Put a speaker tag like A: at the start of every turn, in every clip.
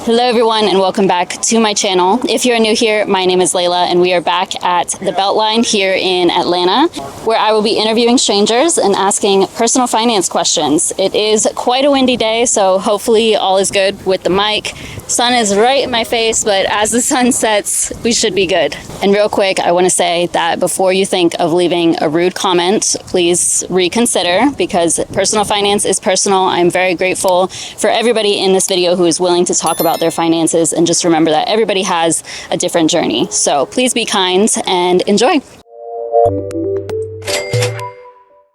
A: Hello everyone and welcome back to my channel. If you're new here, my name is Layla and we are back at the Beltline here in Atlanta, where I will be interviewing strangers and asking personal finance questions. It is quite a windy day, so hopefully all is good with the mic. Sun is right in my face, but as the sun sets, we should be good. And real quick, I want to say that before you think of leaving a rude comment, please reconsider, because personal finance is personal. I'm very grateful for everybody in this video who is willing to talk about their finances, and just remember that everybody has a different journey. So please be kind and enjoy.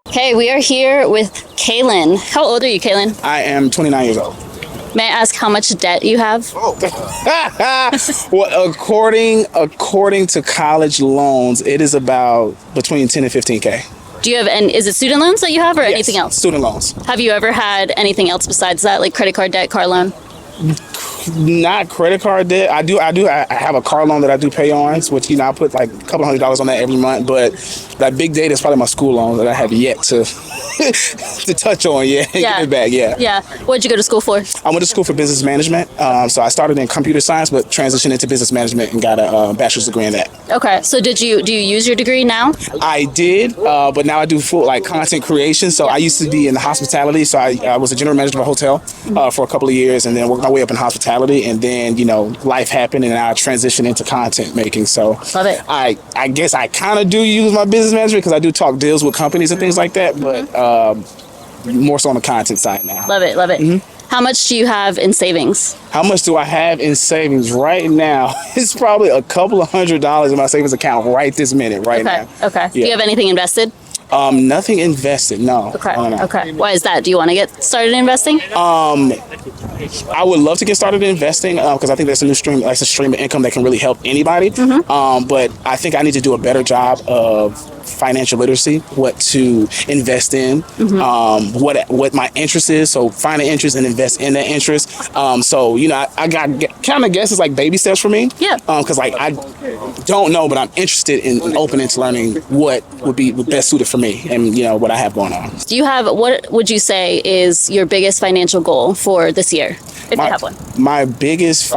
A: Okay, we are here with Kaylin. How old are you, Kaylin?
B: I am 29 years old.
A: May I ask how much debt you have?
B: Well, according to college loans, it is about between 10 and 15K.
A: Do you have, and is it student loans that you have, or
B: Yes,
A: anything else?
B: Student loans.
A: Have you ever had anything else besides that, like credit card debt, car loan?
B: Not credit card debt. I have a car loan that I do pay on, which, I put like a couple $100s on that every month. But that big debt is probably my school loan that I have yet to to touch on yet.
A: Yeah.
B: Get it back.
A: Yeah. What did you go to school for?
B: I went to school for business management. So I started in computer science, but transitioned into business management and got a bachelor's degree in that.
A: Okay. So do you use your degree now?
B: I did, but now I do full content creation. So I used to be in the hospitality. So I was a general manager of a hotel for a couple of years, and then worked my way up in hospitality. And then, life happened, and I transitioned into content making. So
A: love it.
B: I guess I kind of do use my business management because I do talk deals with companies and things like that. But more so on the content side now.
A: Love it. Love it. Mm-hmm. How much do you have in savings?
B: How much do I have in savings right now? It's probably a couple of $100s in my savings account right this minute, now.
A: Okay.
B: Yeah.
A: Do you have anything invested?
B: Nothing invested, no.
A: Okay.
B: No.
A: Okay. Why is that? Do you want to get started investing?
B: I would love to get started investing because I think that's a stream of income that can really help anybody. Mm-hmm. But I think I need to do a better job of financial literacy, what to invest in, what my interest is. So find an interest and invest in that interest. So I got kind of guess it's like baby steps for me.
A: Yeah.
B: Because I don't know, but I'm interested in open into learning what would be best suited for me and what I have going on.
A: Do you have, what would you say is your biggest financial goal for this year, if you have one?
B: My biggest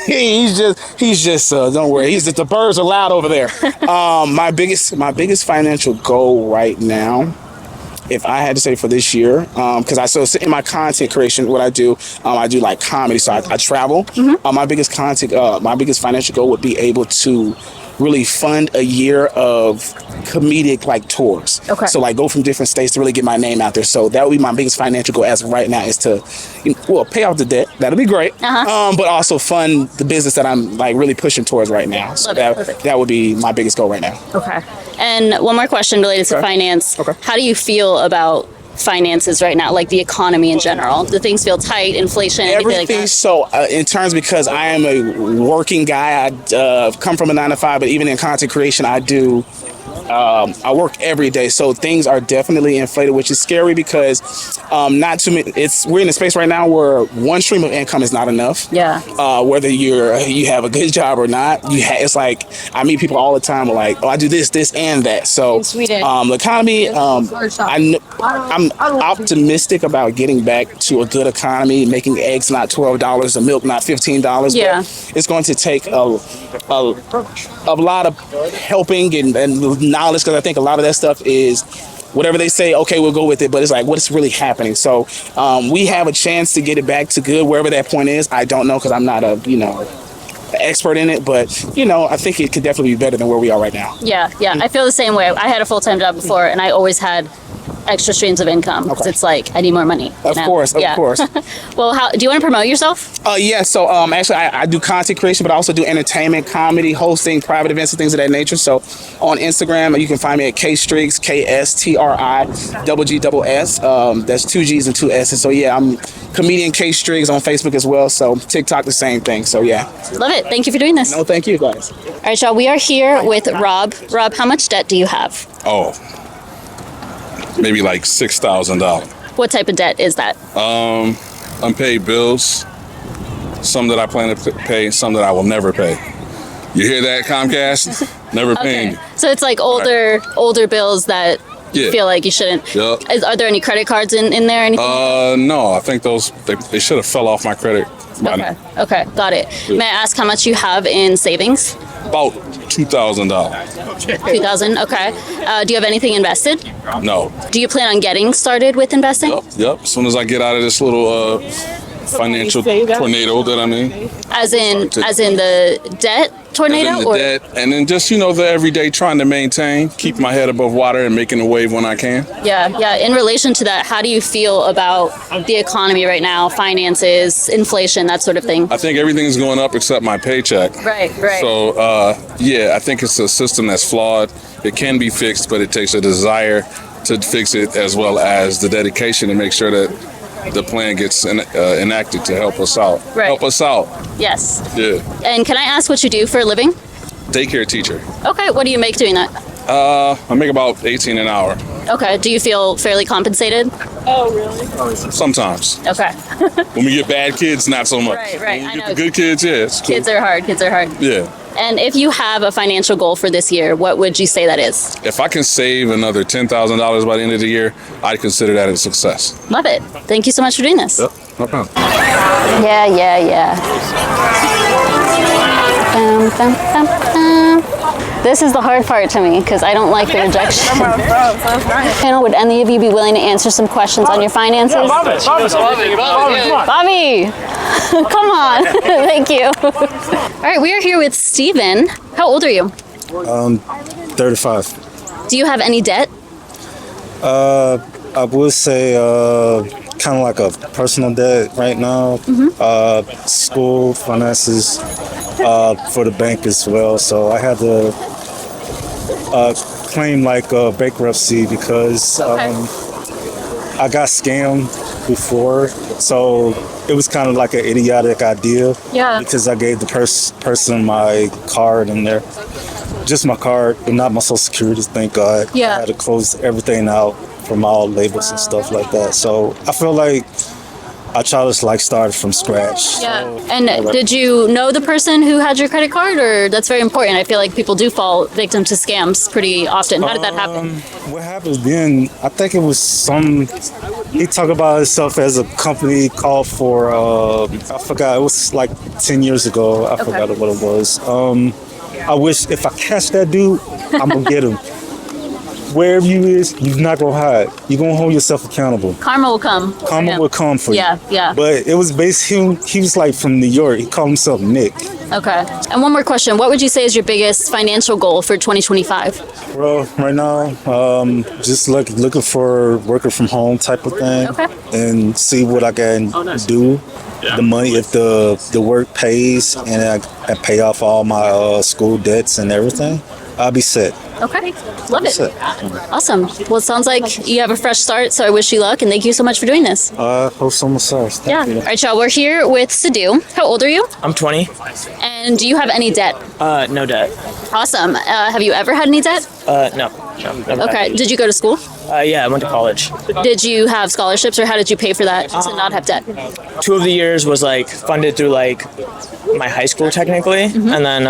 B: he's just don't worry, the birds are loud over there. My biggest financial goal right now, if I had to say for this year, because in my content creation, what I do like comedy, so I travel. Mm-hmm. My biggest financial goal would be able to really fund a year of comedic tours. Okay. So go from different states to really get my name out there. So that would be my biggest financial goal as of right now, is to pay off the debt. That'll be great. But also fund the business that I'm really pushing towards right now. So that would be my biggest goal right now. Okay.
A: And one more question related to finance. Okay. How do you feel about finances right now, like the economy in general? Do things feel tight, inflation, anything like that?
B: So in terms, because I am a working guy, I come from a 9-to-5, but even in content creation, I work every day, so things are definitely inflated, which is scary because we're in a space right now where one stream of income is not enough. Yeah. Whether you have a good job or not, it's like I meet people all the time who are like, I do this, and that. So the economy, I'm optimistic about getting back to a good economy, making eggs not $12, and milk not $15. Yeah. But it's going to take a lot of helping and knowledge, because I think a lot of that stuff is whatever they say, okay, we'll go with it, but it's like, what's really happening? So we have a chance to get it back to good, wherever that point is. I don't know, because I'm not an expert in it, but I think it could definitely be better than where we are right now. Yeah.
A: I feel the same way. I had a full-time job before, and I always had extra streams of income, because it's like I need more money.
B: Of course.
A: Well, do you want to promote yourself?
B: Yeah. So actually, I do content creation, but I also do entertainment, comedy, hosting, private events, and things of that nature. So on Instagram, you can find me at KStriggs, KSTRIGGS. That's 2 G's and 2 S's. So yeah, I'm comedian KStriggs on Facebook as well. So TikTok, the same thing. So yeah. Love
A: it. Thank you for doing this.
B: No, thank you guys.
A: All right, y'all. We are here with Rob. Rob, how much debt do you have?
C: Maybe like $6,000.
A: What type of debt is that?
C: Unpaid bills, some that I plan to pay, some that I will never pay. You hear that, Comcast? Never paying.
A: So it's like older bills that
C: Yeah.
A: You feel like you shouldn't.
C: Yep.
A: Are there any credit cards in there? Or anything?
C: No, I think they should have fell off my credit by
A: Okay.
C: now.
A: Okay. Got it.
C: Yeah.
A: May I ask how much you have in savings?
C: About $2,000.
A: 2,000. Okay. Do you have anything invested?
C: No.
A: Do you plan on getting started with investing?
C: Yep. As soon as I get out of this little financial tornado that I'm in.
A: As in the debt tornado,
C: And then the
A: or
C: debt, and then just, the everyday trying to maintain, keep my head above water and making a wave when I can.
A: yeah. In relation to that, how do you feel about the economy right now, finances, inflation, that sort of thing?
C: I think everything's going up except my paycheck.
A: Right.
C: So, I think it's a system that's flawed. It can be fixed, but it takes a desire to fix it as well as the dedication to make sure that the plan gets enacted to help us out.
A: Right.
C: Help us out.
A: Yes.
C: Yeah.
A: And can I ask what you do for a living?
C: Daycare teacher.
A: Okay. What do you make doing that?
C: I make about 18 an hour.
A: Okay. Do you feel fairly compensated?
C: Sometimes.
A: Okay.
C: When we get bad kids, not so much.
A: Right.
C: When
A: I
C: we get
A: know.
C: the good kids, yeah, it's cool.
A: Kids are hard.
C: Yeah.
A: And if you have a financial goal for this year, what would you say that is?
C: If I can save another $10,000 by the end of the year, I'd consider that a success.
A: Love it. Thank you so much for doing this.
C: Yep, no problem.
A: Yeah. This is the hard part to me because I don't like the rejection. Panel, would any of you be willing to answer some questions on your finances? Bobby! Come on. Thank you. All right, we are here with Steven. How old are you?
D: 35.
A: Do you have any debt?
D: I would say kind of like a personal debt right now. School finances for the bank as well. So I had to claim like bankruptcy because I got scammed before. So it was kind of like an idiotic idea.
A: Yeah.
D: Because I gave the person my card in there. Just my card, but not my social security, thank God.
A: Yeah.
D: I had to close everything out from all labels and stuff like that. So I feel like I try to like start from scratch.
A: Yeah. And did you know the person who had your credit card, or that's very important? I feel like people do fall victim to scams pretty often. How did that happen?
D: What happened then, I think it was he talked about himself as a company called for, I forgot, it was like 10 years ago. I forgot what it was. I wish if I catch that dude, I'm going to get him. Wherever you is, you're not going to hide. You're going to hold yourself accountable.
A: Karma will come.
D: Karma will come for you.
A: Yeah.
D: But it was based he was like from New York. He called himself Nick.
A: Okay. And one more question. What would you say is your biggest financial goal for 2025?
D: Well, right now, just looking for working from home type of thing.
A: Okay.
D: And see what I can do. The money, if the work pays and I pay off all my school debts and everything, I'll be set.
A: Okay. Love it.
D: Set.
A: Awesome. Well, it sounds like you have a fresh start, so I wish you luck and thank you so much for doing this.
D: Hope someone says.
A: Yeah.
D: Thank you.
A: All right, y'all. We're here with Sadhu. How old are you?
E: I'm 20.
A: And do you have any debt?
E: No debt.
A: Awesome. Have you ever had any debt?
E: No. Never
A: Okay. Did you go to school?
E: Yeah, I went to college.
A: Did you have scholarships, or how did you pay for that to not have debt?
E: 2 of the years was like funded through like my high school technically, and then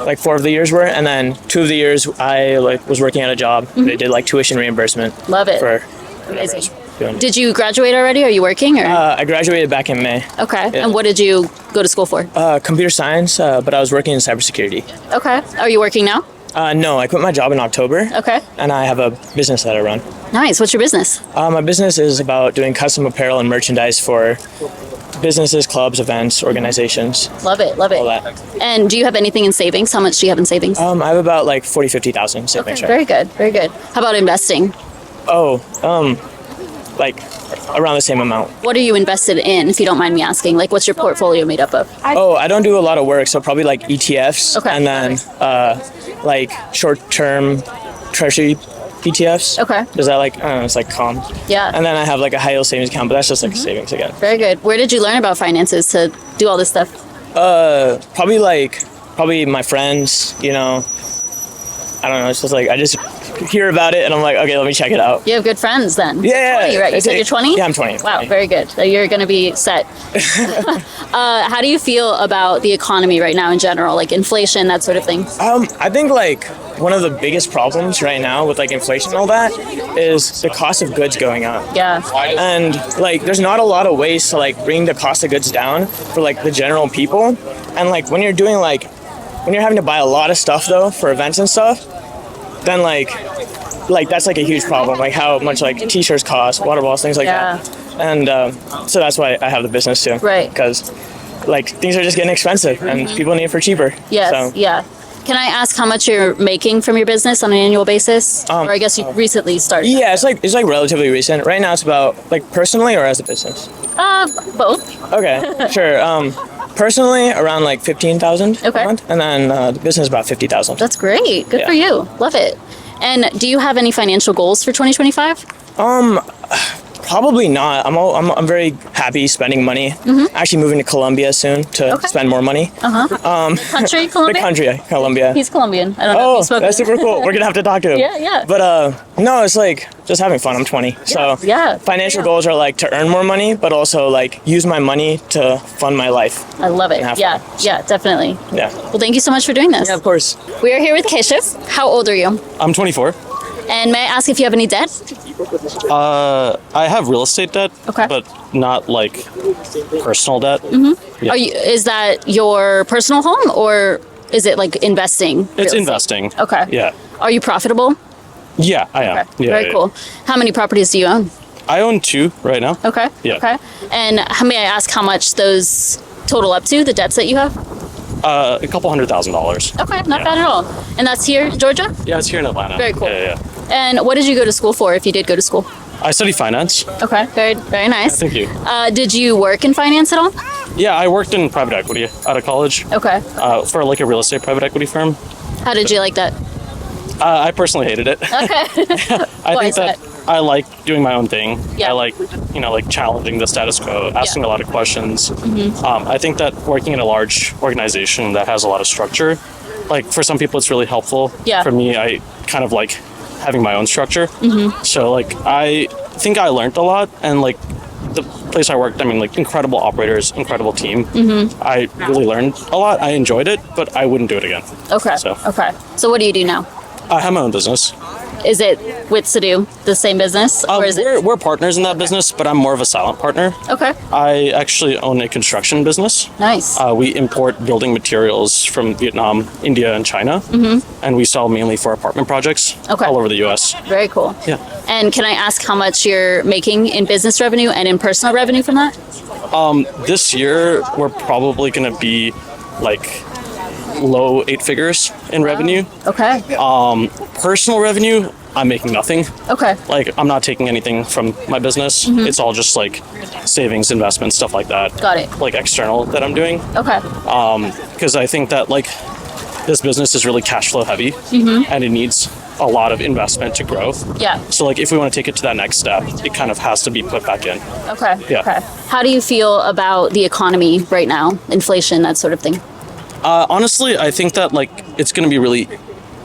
E: like 4 of the years were, and then 2 of the years I like was working at a job. They did like tuition reimbursement.
A: Love it.
E: For
A: Amazing.
E: doing.
A: Did you graduate already? Are you working? Or
E: I graduated back in May.
A: okay.
E: yeah.
A: And what did you go to school for?
E: Computer science, but I was working in cybersecurity.
A: Okay. Are you working now?
E: No, I quit my job in October.
A: Okay.
E: And I have a business that I run.
A: Nice. What's your business?
E: My business is about doing custom apparel and merchandise for businesses, clubs, events, organizations,
A: Love it. Love it.
E: all that.
A: And do you have anything in savings? How much do you have in savings?
E: I have about like 50,000 savings right
A: Very good. Very good. How about investing?
E: like around the same amount.
A: What are you invested in, if you don't mind me asking? Like, what's your portfolio made up of?
E: I don't do a lot of work, so probably like ETFs,
A: Okay.
E: and then like short-term treasury ETFs.
A: Okay.
E: Is that like, I don't know, it's like calm.
A: Yeah.
E: And then I have like a high yield savings account, but that's just like savings again.
A: Very good. Where did you learn about finances to do all this stuff?
E: Probably my friends, I don't know, it's just like, I just hear about it and I'm like, okay, let me check it out.
A: You have good friends then.
E: Yeah.
A: 20, right? You said you're 20?
E: Yeah, I'm 20.
A: Wow, very good. So you're going to be set. How do you feel about the economy right now in general, like inflation, that sort of thing?
E: I think like one of the biggest problems right now with like inflation and all that is the cost of goods going up.
A: Yeah.
E: And like there's not a lot of ways to like bring the cost of goods down for like the general people. And like when you're doing like when you're having to buy a lot of stuff though for events and stuff, then like that's like a huge problem, like how much like t-shirts cost, water bottles, things like that. And so that's why I have the business too.
A: Right.
E: Because like things are just getting expensive and people need it for cheaper.
A: Yes.
E: So,
A: Yeah. Can I ask how much you're making from your business on an annual basis? Or I guess you recently started.
E: yeah, it's like relatively recent. Right now it's about like personally or as a business?
A: Both.
E: Okay, sure. Personally around like 15,000
A: Okay.
E: a month, and then the business about 50,000.
A: That's great. Good
E: Yeah.
A: for you. Love it. And do you have any financial goals for 2025?
E: Probably not. I'm very happy spending money. Actually moving to Colombia soon to
A: Okay.
E: spend more money.
A: Country,
E: The
A: Colombia?
E: country, Colombia.
A: He's Colombian. I don't know if
E: Oh,
A: you spoke
E: that's super cool. We're gonna have to talk to him.
A: Yeah, yeah.
E: But no, it's like just having fun. I'm 20, so
A: yeah.
E: Financial goals are like to earn more money, but also like use my money to fund my life.
A: I love it.
E: have
A: Yeah,
E: fun.
A: yeah, definitely.
E: Yeah.
A: Well, thank you so much for doing this.
E: Yeah, of course.
A: We are here with Keshav. How old are you?
F: I'm 24.
A: And may I ask if you have any debt?
F: I have real estate debt,
A: Okay.
F: but not like personal debt. Yeah.
A: Is that your personal home or is it like investing?
F: It's
A: real estate?
F: investing.
A: Okay.
F: Yeah.
A: Are you profitable?
F: Yeah, I am.
A: Okay.
F: Yeah,
A: Very
F: yeah.
A: cool. How many properties do you own?
F: I own 2 right now.
A: Okay.
F: Yeah.
A: Okay. And may I ask how much those total up to, the debts that you have?
F: A couple $100,000.
A: Okay, not
F: Yeah.
A: bad at all. And that's here in Georgia?
F: Yeah, it's here in Atlanta.
A: Very cool.
F: Yeah, yeah,
A: And what did you go to school for if you did go to school?
F: yeah. I study finance.
A: Okay, very, very nice.
F: Thank you.
A: Did you work in finance at all?
F: Yeah, I worked in private equity out of college
A: Okay.
F: for like a real estate private equity firm.
A: How did you like that?
F: I personally hated it.
A: Okay.
F: I
A: Why
F: think
A: is
F: that I like doing my own thing.
A: Yeah.
F: I like, like challenging the status quo, asking a lot of questions.
A: Mm-hmm.
F: I think that working in a large organization that has a lot of structure, like for some people it's really helpful.
A: Yeah.
F: For me, I kind of like having my own structure.
A: Mm-hmm.
F: So like I think I learned a lot, and like the place I worked, I mean, like incredible operators, incredible team.
A: Mm-hmm.
F: I really learned a lot. I enjoyed it, but I wouldn't do it again.
A: Okay.
F: So.
A: Okay. So what do you do now?
F: I have my own business.
A: Is it with Sadu, the same business? Or is it?
F: We're partners in that business, but I'm more of a silent partner.
A: Okay.
F: I actually own a construction business.
A: Nice.
F: We import building materials from Vietnam, India, and China, and we sell mainly for apartment projects
A: Okay.
F: all over the U.S.
A: Very cool.
F: Yeah.
A: And can I ask how much you're making in business revenue and in personal revenue from that?
F: This year, we're probably going to be like low 8 figures in revenue.
A: Okay.
F: Personal revenue, I'm making nothing.
A: Okay.
F: Like, I'm not taking anything from my business. It's all just like savings, investments, stuff like that.
A: Got it.
F: Like external that I'm doing.
A: Okay.
F: Because I think that like this business is really cash flow heavy, and it needs a lot of investment to grow.
A: Yeah.
F: So like if we want to take it to that next step, it kind of has to be put back in.
A: Okay.
F: Yeah.
A: Okay. How do you feel about the economy right now? Inflation, that sort of thing.
F: Honestly, I think that like it's going to be really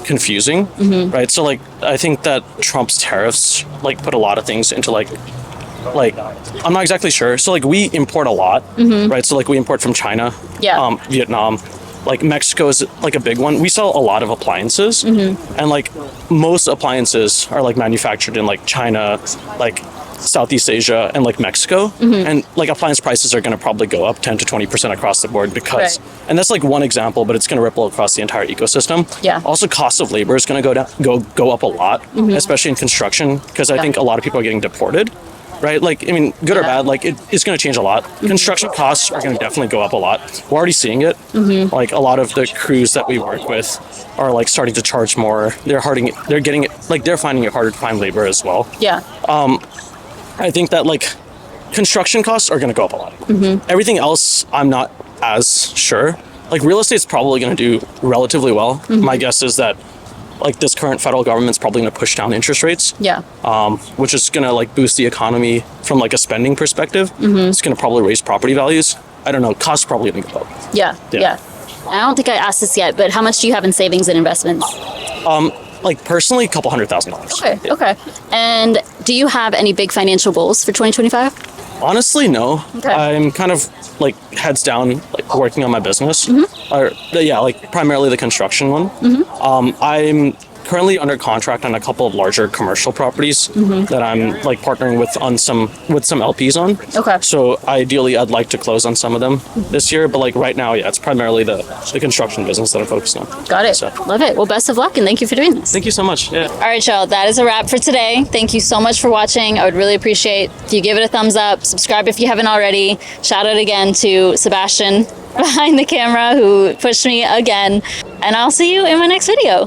F: confusing, right? So like I think that Trump's tariffs like put a lot of things into like I'm not exactly sure. So like we import a lot, right? So like we import from China,
A: Yeah.
F: Vietnam, like Mexico is like a big one. We sell a lot of appliances, and like most appliances are like manufactured in like China, like Southeast Asia, and like Mexico, and like appliance prices are going to probably go up 10 to 20% across the board because,
A: Right.
F: and that's like one example, but it's going to ripple across the entire ecosystem.
A: Yeah.
F: Also, cost of labor is going to go up a lot, especially in construction, because I think a lot of people are getting deported. Right? Like, I mean, good or
A: Yeah.
F: bad, like it's going to change a lot. Construction costs are going to definitely go up a lot. We're already seeing it. Like a lot of the crews that we work with are like starting to charge more. They're finding it harder to find labor as well.
A: Yeah.
F: I think that like construction costs are going to go up a lot. Everything else, I'm not as sure. Like real estate's probably going to do relatively well. My guess is that like this current federal government's probably going to push down interest rates.
A: Yeah.
F: Which is going to like boost the economy from like a spending perspective. It's going to probably raise property values. I don't know. Costs probably going to go up.
A: Yeah.
F: Yeah.
A: Yeah. I don't think I asked this yet, but how much do you have in savings and investments?
F: Like personally, a couple $100,000.
A: Okay. Okay. And do you have any big financial goals for 2025?
F: Honestly, no.
A: Okay.
F: I'm kind of like heads down, like working on my business. Or yeah, like primarily the construction one. I'm currently under contract on a couple of larger commercial properties that I'm like partnering with some LPs on.
A: Okay.
F: So ideally, I'd like to close on some of them this year. But like right now, yeah, it's primarily the construction business that I'm focused on.
A: Got it.
F: So,
A: Love it. Well, best of luck and thank you for doing this.
F: thank you so much. Yeah.
A: All right, y'all, that is a wrap for today. Thank you so much for watching. I would really appreciate if you give it a thumbs up, subscribe if you haven't already. Shout out again to Sebastian behind the camera who pushed me again. And I'll see you in my next video.